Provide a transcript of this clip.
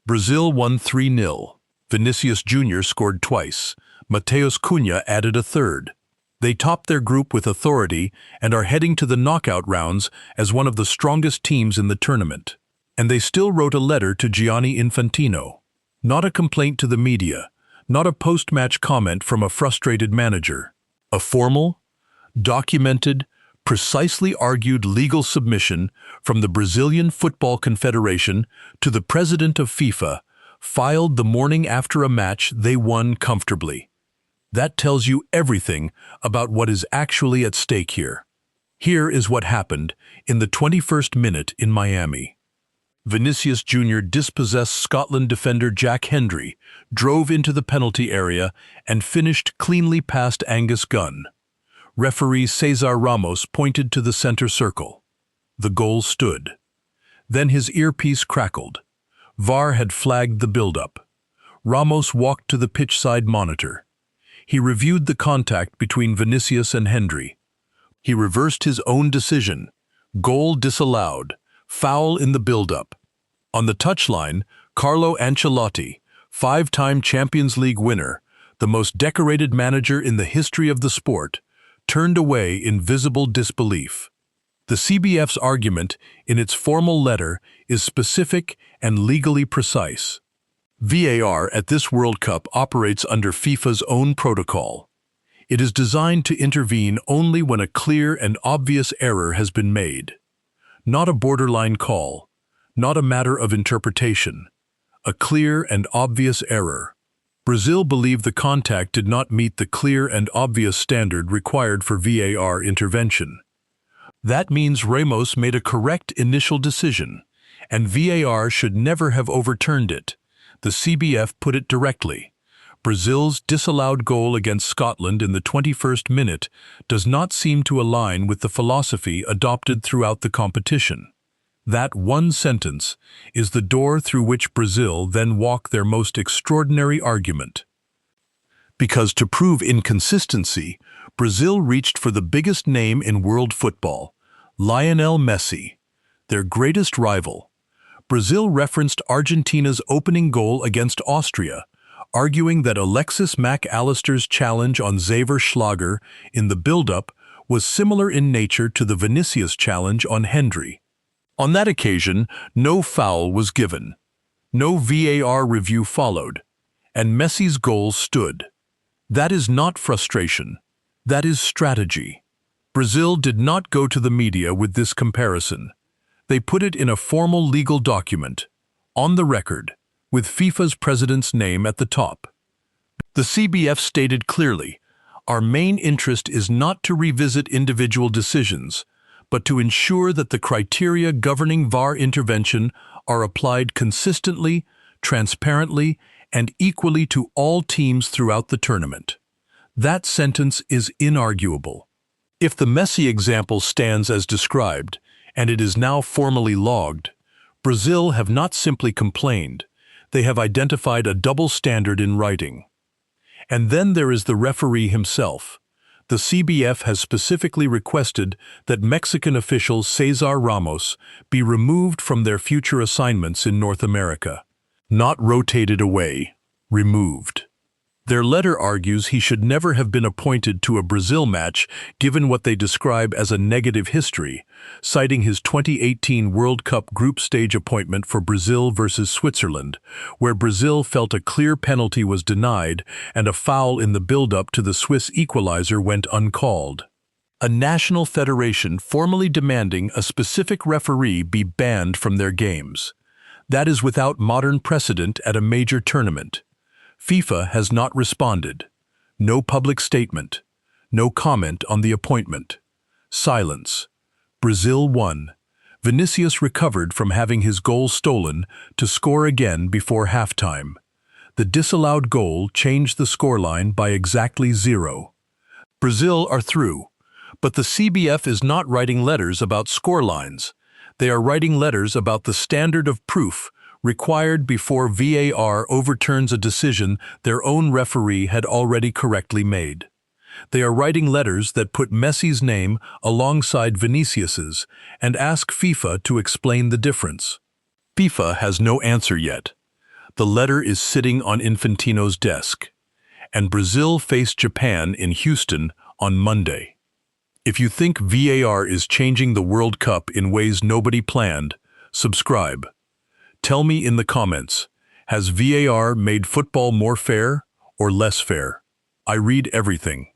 Brazil won 3-0. Vinicius Jr. scored twice. Matheus Cunha added a third. They topped their group with authority and are heading to the knockout rounds as one of the strongest teams in the tournament. And they still wrote a letter to Gianni Infantino. Not a complaint to the media, not a post-match comment from a frustrated manager. A formal, documented, precisely argued legal submission from the Brazilian Football Confederation to the president of FIFA, filed the morning after a match they won comfortably. That tells you everything about what is actually at stake here. Here is what happened in the 21st minute in Miami. Vinicius Jr. dispossessed Scotland defender Jack Hendry, drove into the penalty area, and finished cleanly past Angus Gunn. Referee Cesar Ramos pointed to the center circle. The goal stood. Then his earpiece crackled. VAR had flagged the build-up. Ramos walked to the pitch-side monitor. He reviewed the contact between Vinicius and Hendry. He reversed his own decision. Goal disallowed. Foul in the build-up. On the touchline, Carlo Ancelotti, five-time Champions League winner, the most decorated manager in the history of the sport, turned away in visible disbelief. The CBF's argument, in its formal letter, is specific and legally precise. VAR at this World Cup operates under FIFA's own protocol. It is designed to intervene only when a clear and obvious error has been made. Not a borderline call, not a matter of interpretation. A clear and obvious error. Brazil believed the contact did not meet the clear and obvious standard required for VAR intervention. That means Ramos made a correct initial decision, and VAR should never have overturned it. The CBF put it directly. Brazil's disallowed goal against Scotland in the 21st minute does not seem to align with the philosophy adopted throughout the competition. That one sentence is the door through which Brazil then walk their most extraordinary argument. Because to prove inconsistency, Brazil reached for the biggest name in world football, Lionel Messi, their greatest rival. Brazil referenced Argentina's opening goal against Austria, arguing that Alexis Mac Allister's challenge on Xaver Schlager in the build-up was similar in nature to the Vinicius challenge on Hendry. On that occasion, no foul was given. No VAR review followed, and Messi's goal stood. That is not frustration. That is strategy. Brazil did not go to the media with this comparison. They put it in a formal legal document, on the record, with FIFA's president's name at the top. The CBF stated clearly, "Our main interest is not to revisit individual decisions, but to ensure that the criteria governing VAR intervention are applied consistently, transparently, and equally to all teams throughout the tournament." That sentence is inarguable. If the Messi example stands as described, and it is now formally logged, Brazil have not simply complained, they have identified a double standard in writing. And then there is the referee himself. The CBF has specifically requested that Mexican official Cesar Ramos be removed from their future assignments in North America. Not rotated away, removed. Their letter argues he should never have been appointed to a Brazil match given what they describe as a negative history, citing his 2018 World Cup group stage appointment for Brazil versus Switzerland, where Brazil felt a clear penalty was denied and a foul in the build-up to the Swiss equalizer went uncalled. A national federation formally demanding a specific referee be banned from their games. That is without modern precedent at a major tournament. FIFA has not responded. No public statement. No comment on the appointment. Silence. Brazil won. Vinicius recovered from having his goal stolen to score again before halftime. The disallowed goal changed the scoreline by exactly 0. Brazil are through, but the CBF is not writing letters about scorelines. They are writing letters about the standard of proof required before VAR overturns a decision their own referee had already correctly made. They are writing letters that put Messi's name alongside Vinicius's and ask FIFA to explain the difference. FIFA has no answer yet. The letter is sitting on Infantino's desk, and Brazil face Japan in Houston on Monday. If you think VAR is changing the World Cup in ways nobody planned, subscribe. Tell me in the comments, has VAR made football more fair or less fair? I read everything.